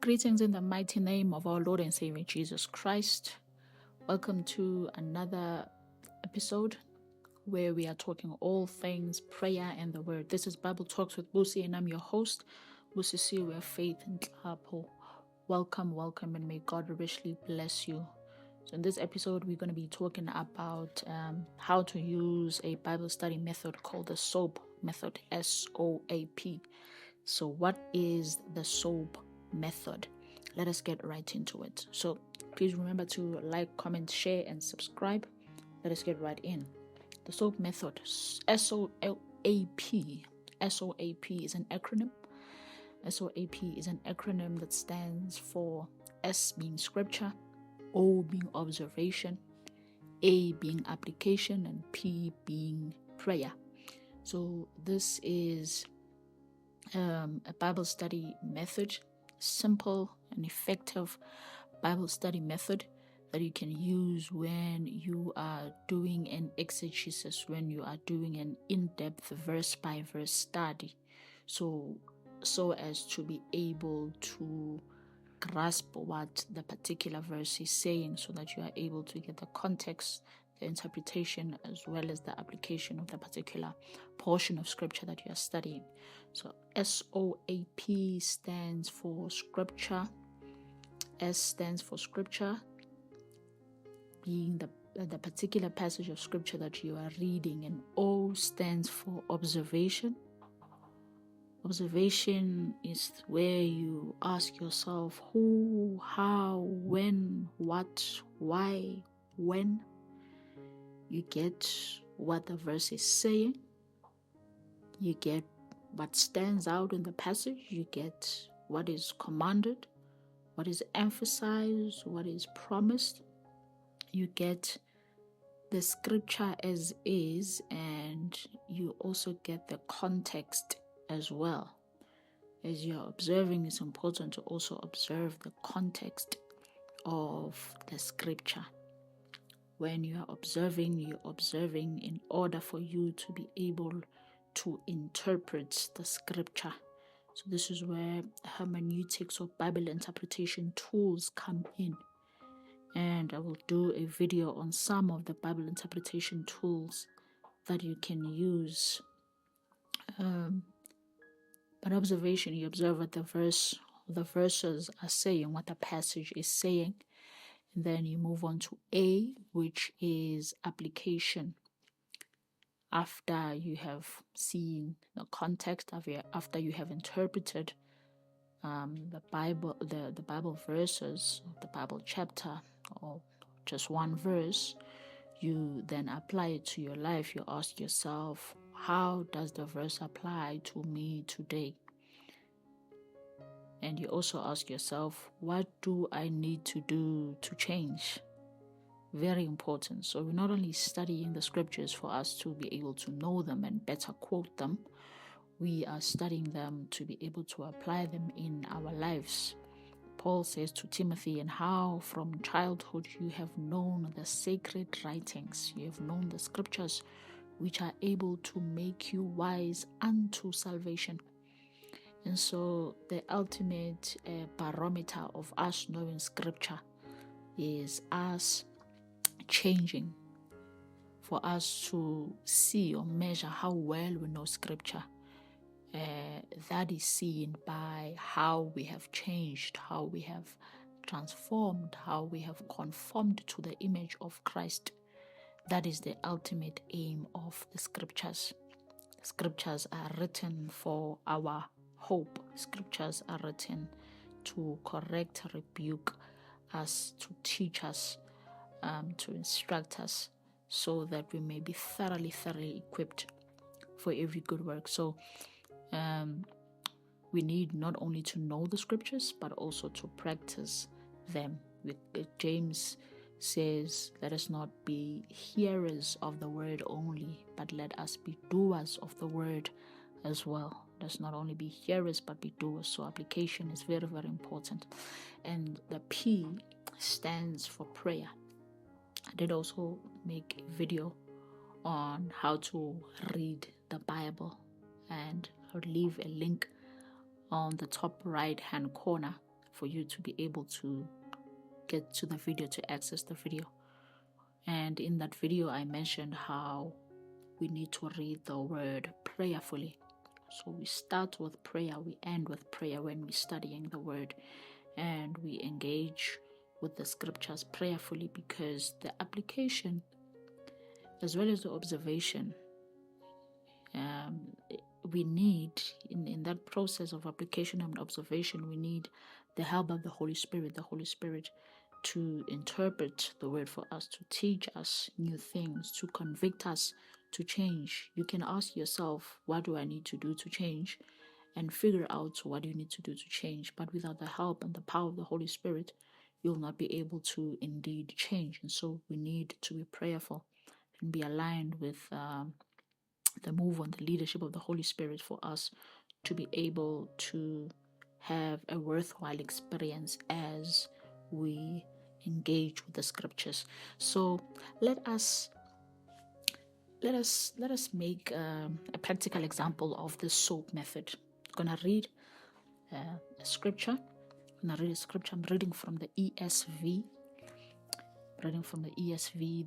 Greetings in the mighty name of our Lord and Savior Jesus Christ. Welcome to another episode where we are talking all things prayer and the word. This is Bible Talks with Busi, and I'm your host, Busi C, where faith and Klapo. Welcome, and may God richly bless you. So in this episode, we're going to be talking about how to use a Bible study method called the SOAP method, SOAP. So what is the SOAP method? Let us get right into it. So please remember to like, comment, share, and subscribe. Let us get right in. The SOAP method, SOAP. SOAP is an acronym. SOAP is an acronym that stands for S being scripture, O being observation, A being application, and P being prayer. So this is a Bible study method, simple and effective Bible study method that you can use when you are doing an exegesis, when you are doing an in-depth verse by verse study, so as to be able to grasp what the particular verse is saying, so that you are able to get the context, the interpretation, as well as the application of the particular portion of scripture that you are studying. So SOAP stands for scripture. S stands for scripture, being the particular passage of scripture that you are reading, and O stands for observation. Observation is where you ask yourself who, how, when, what, why, when. You get what the verse is saying. You get what stands out in the passage. You get what is commanded, what is emphasized, what is promised. You get the scripture as is, and you also get the context as well. As you're observing, it's important to also observe the context of the scripture. When you are observing, you're observing in order for you to be able to interpret the scripture. So this is where hermeneutics or Bible interpretation tools come in. And I will do a video on some of the Bible interpretation tools that you can use. But observation, you observe what the verses are saying, what the passage is saying. And then you move on to A, which is application. After you have seen the context, after you have interpreted the Bible verses, the Bible chapter, or just one verse, you then apply it to your life. You ask yourself, how does the verse apply to me today? And you also ask yourself, what do I need to do to change? Very important. So we're not only studying the scriptures for us to be able to know them and better quote them, we are studying them to be able to apply them in our lives. Paul says to Timothy, and how from childhood you have known the sacred writings, you have known the scriptures, which are able to make you wise unto salvation. And so the ultimate barometer of us knowing scripture is us changing, for us to see or measure how well we know scripture. That is seen by how we have changed, how we have transformed, how we have conformed to the image of Christ. That is the ultimate aim of the scriptures. The scriptures are written for our hope. Scriptures are written to correct, rebuke us, to teach us, to instruct us, so that we may be thoroughly equipped for every good work. So we need not only to know the scriptures, but also to practice them. James says, let us not be hearers of the word only, but let us be doers of the word as well. Let's not only be hearers, but be doers. So application is very, very important. And the P stands for prayer. I did also make a video on how to read the Bible, and I'll leave a link on the top right hand corner for you to be able to get to the video, to access the video. And in that video, I mentioned how we need to read the word prayerfully. So we start with prayer, we end with prayer when we're studying the word, and we engage with the scriptures prayerfully, because the application as well as the observation, we need, in that process of application and observation, we need the help of the Holy Spirit to interpret the word for us, to teach us new things, to convict us to change. You can ask yourself, what do I need to do to change? And figure out what you need to do to change. But without the help and the power of the Holy Spirit, you'll not be able to indeed change. And so we need to be prayerful and be aligned with the move and the leadership of the Holy Spirit for us to be able to have a worthwhile experience as we engage with the scriptures. So let us make a practical example of the SOAP method. I'm gonna read a scripture. I'm reading from the ESV.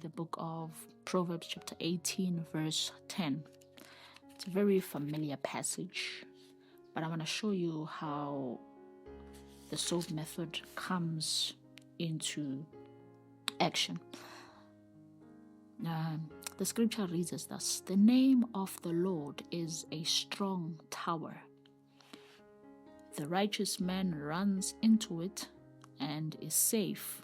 The book of Proverbs chapter 18, verse 10. It's a very familiar passage, but I want to show you how the SOAP method comes into action. The scripture reads as thus: "The name of the Lord is a strong tower. The righteous man runs into it and is safe."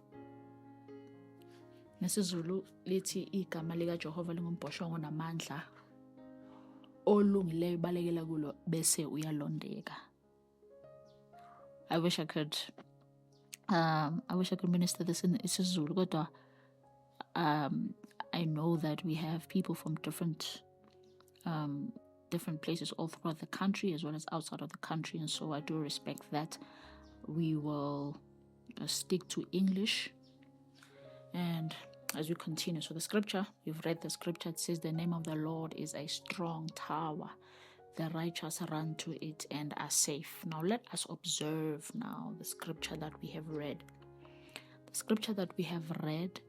NesiZulu lithi igama lika Jehova lingumbhoshongo namandla, olungileyo balekela kulo bese uyalondeka. I wish I could minister this in isiZulu, kodwa I know that we have people from different places all throughout the country as well as outside of the country, and so I do respect that. We will stick to English, and as we continue, so the scripture, you've read the scripture, it says, "The name of the Lord is a strong tower. The righteous run to it and are safe." Now let us observe now the scripture that we have read. The scripture that we have read,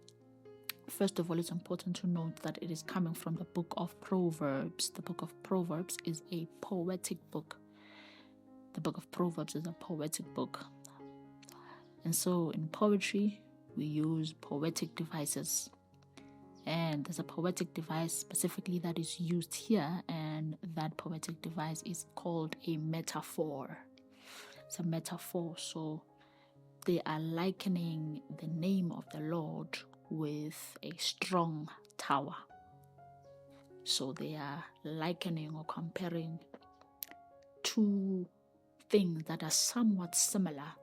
first of all, it's important to note that it is coming from the book of Proverbs. The book of Proverbs is a poetic book. The book of Proverbs is a poetic book. And so in poetry, we use poetic devices. And there's a poetic device specifically that is used here, and that poetic device is called a metaphor. It's a metaphor. So they are likening the name of the Lord with a strong tower. So they are likening or comparing two things that are somewhat similar,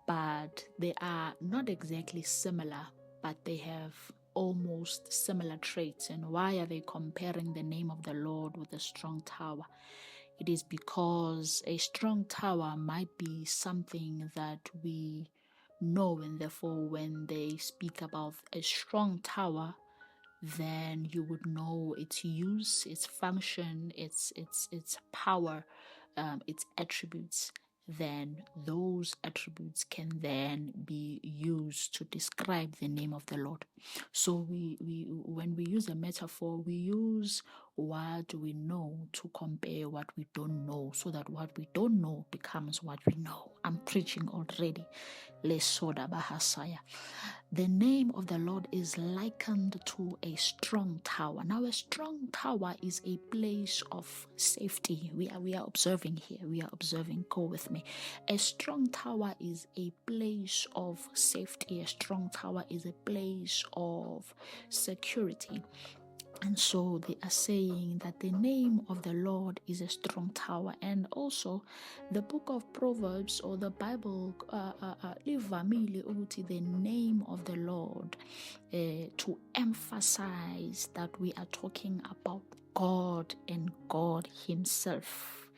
but they are not exactly similar, but they have almost similar traits. And why are they comparing the name of the Lord with a strong tower? It is because a strong tower might be something that we know, and therefore when they speak about a strong tower, then you would know its use, its function, its power, its attributes. Then those attributes can then be used to describe the name of the Lord. So when we use a metaphor, we use what we know to compare what we don't know, so that what we don't know becomes what we know. I'm preaching already. Lesoda Bahasaya. The name of the Lord is likened to a strong tower. Now, a strong tower is a place of safety. We are observing here. We are observing. Go with me. A strong tower is a place of safety. A strong tower is a place of security. And so they are saying that the name of the Lord is a strong tower. And also the book of Proverbs, or the Bible, the name of the Lord, to emphasize that we are talking about God and God himself.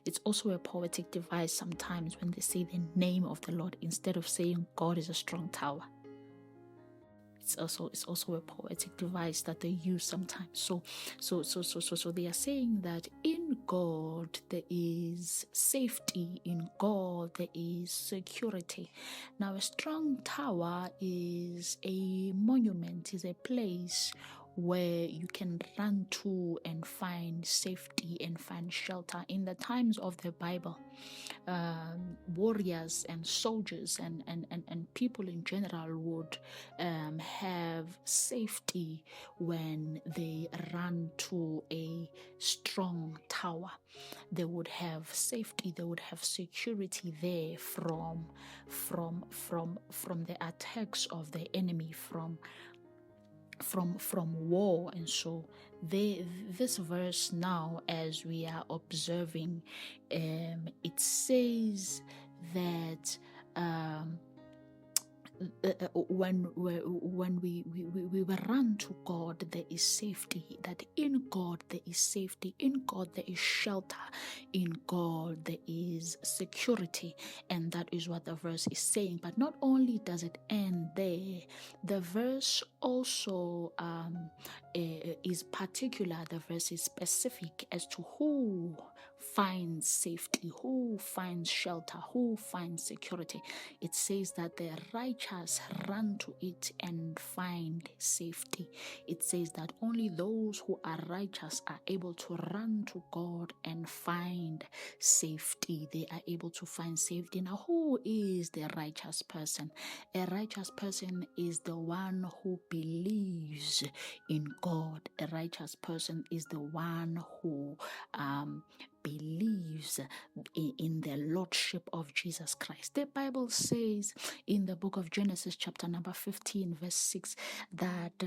It's also a poetic device sometimes when they say the name of the Lord instead of saying God is a strong tower. it's also a poetic device that they use sometimes. So they are saying that in God there is safety, in God there is security. Now, a strong tower is a monument, is a place where you can run to and find safety and find shelter. In the times of the Bible, warriors and soldiers and people in general would have safety when they run to a strong tower. They would have safety, they would have security there from the attacks of the enemy, from war. And so this verse now, as we are observing, it says that when we run to God, there is safety. That in God there is safety, in God there is shelter, in God there is security. And that is what the verse is saying. But not only does it end there, the verse also is particular. The verse is specific as to who finds safety, who finds shelter, who finds security. It says that the righteous run to it and find safety. It says that only those who are righteous are able to run to God and find safety. They are able to find safety. Now, who is the righteous person? A righteous person is the one who believes in God. A righteous person is the one who believes in the Lordship of Jesus Christ. The Bible says in the book of Genesis chapter number 15 verse 6 that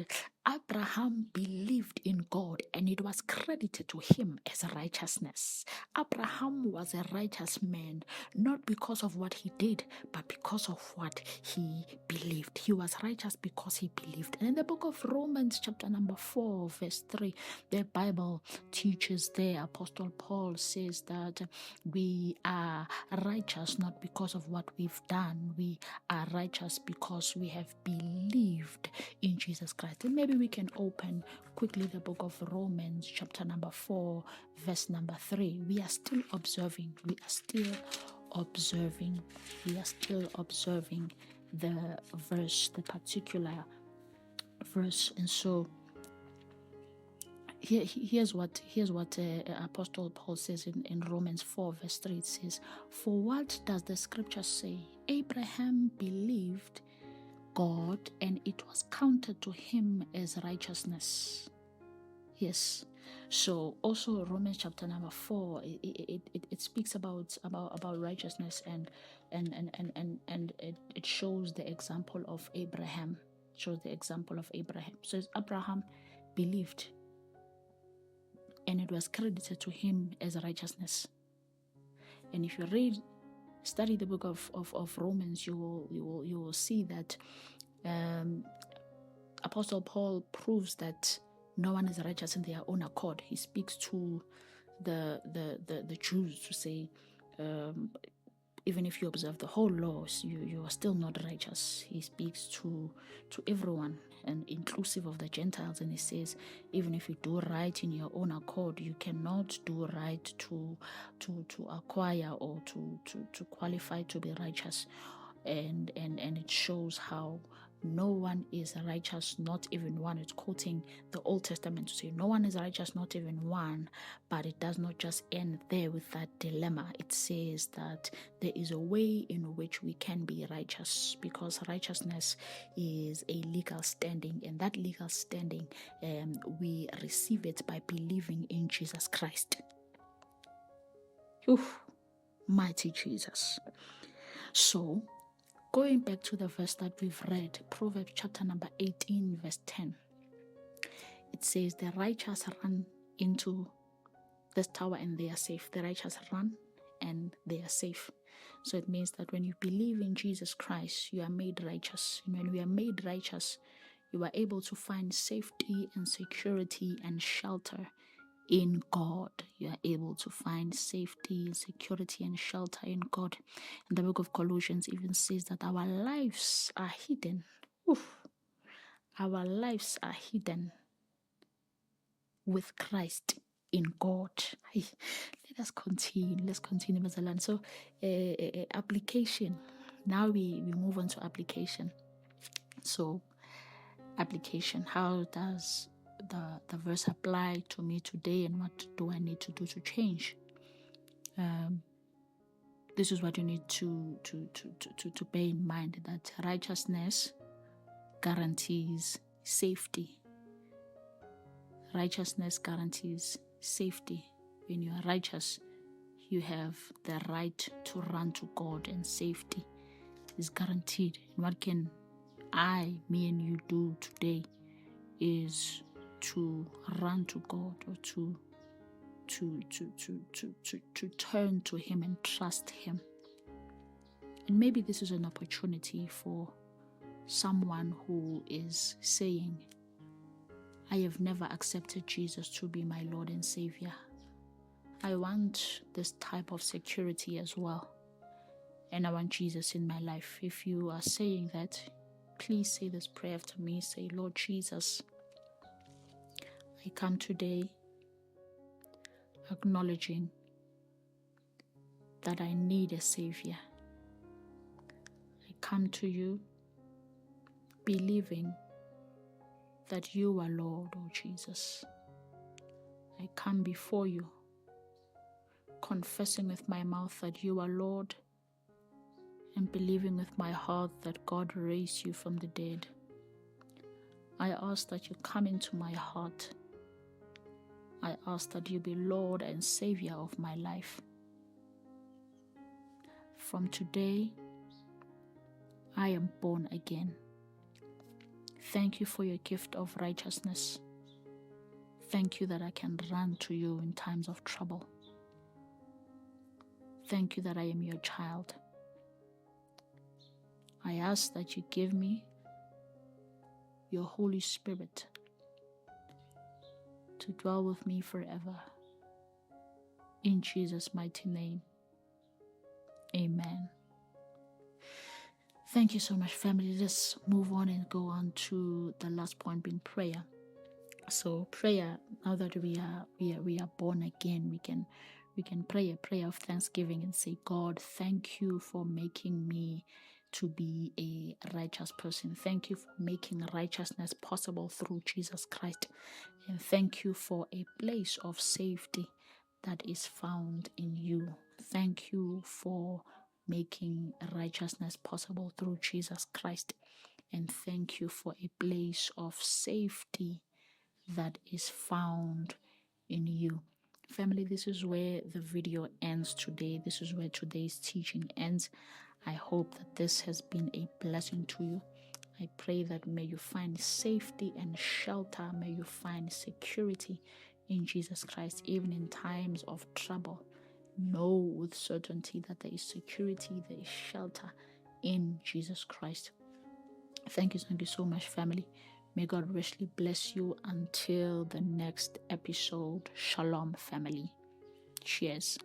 Abraham believed in God and it was credited to him as righteousness. Abraham was a righteous man, not because of what he did, but because of what he believed. He was righteous because he believed. And in the book of Romans chapter number 4 verse 3, the Bible teaches there, Apostle Paul says that we are righteous not because of what we've done. We are righteous because we have believed in Jesus Christ. And maybe we can open quickly the book of Romans chapter number 4 verse number 3. We are still observing the verse, the particular verse. And so here's what Apostle Paul says in Romans 4 verse 3. It says, "For what does the scripture say? Abraham believed God and it was counted to him as righteousness." Yes. So also Romans chapter number 4, it speaks about righteousness and it shows the example of Abraham. So as Abraham believed and it was credited to him as righteousness. And if you study the book of Romans, you will see that Apostle Paul proves that no one is righteous in their own accord. He speaks to the Jews to say, even if you observe the whole laws, you are still not righteous. He speaks to everyone, and inclusive of the Gentiles, and he says, even if you do right in your own accord, you cannot do right to acquire or to qualify to be righteous. And it shows how no one is righteous, not even one. It's quoting the Old Testament to say no one is righteous, not even one. But it does not just end there with that dilemma. It says that there is a way in which we can be righteous, because righteousness is a legal standing, and that legal standing we receive it by believing in Jesus Christ. Oof, mighty Jesus. So going back to the verse that we've read, Proverbs chapter number 18 verse 10, it says the righteous run into this tower and they are safe. The righteous run and they are safe. So it means that when you believe in Jesus Christ, you are made righteous. And when we are made righteous, you are able to find safety and security and shelter in God. You are able to find safety, security, and shelter in God. And the book of Colossians even says that our lives are hidden. Our lives are hidden with Christ in God. Let us continue. Let's continue, Mazalan. So, application. Now we move on to application. So, application. How does the verse apply to me today, and what do I need to do to change? This is what you need to bear in mind, that righteousness guarantees safety. Righteousness guarantees safety. When you are righteous, you have the right to run to God, and safety is guaranteed. And what can me and you do today is to run to God, or to turn to Him and trust Him. And maybe this is an opportunity for someone who is saying, I have never accepted Jesus to be my Lord and Savior. I want this type of security as well, and I want Jesus in my life. If you are saying that, please say this prayer after me. Say, Lord Jesus, I come today acknowledging that I need a Savior. I come to you believing that you are Lord, oh Jesus. I come before you confessing with my mouth that you are Lord, and believing with my heart that God raised you from the dead. I ask that you come into my heart. I ask that you be Lord and Savior of my life. From today, I am born again. Thank you for your gift of righteousness. Thank you that I can run to you in times of trouble. Thank you that I am your child. I ask that you give me your Holy Spirit to dwell with me forever. In Jesus' mighty name, amen. Thank you so much, family. Let's move on and go on to the last point, being prayer. So prayer, now that we are born again, we can pray a prayer of thanksgiving and say, God, thank you for making me to be a righteous person. Thank you for making righteousness possible through Jesus Christ. And thank you for a place of safety that is found in you. Thank you for making righteousness possible through Jesus Christ. And thank you for a place of safety that is found in you. Family, this is where the video ends today. This is where today's teaching ends. I hope that this has been a blessing to you. I pray that may you find safety and shelter. May you find security in Jesus Christ, even in times of trouble. Know with certainty that there is security, there is shelter in Jesus Christ. Thank you so much, family. May God richly bless you until the next episode. Shalom, family. Cheers.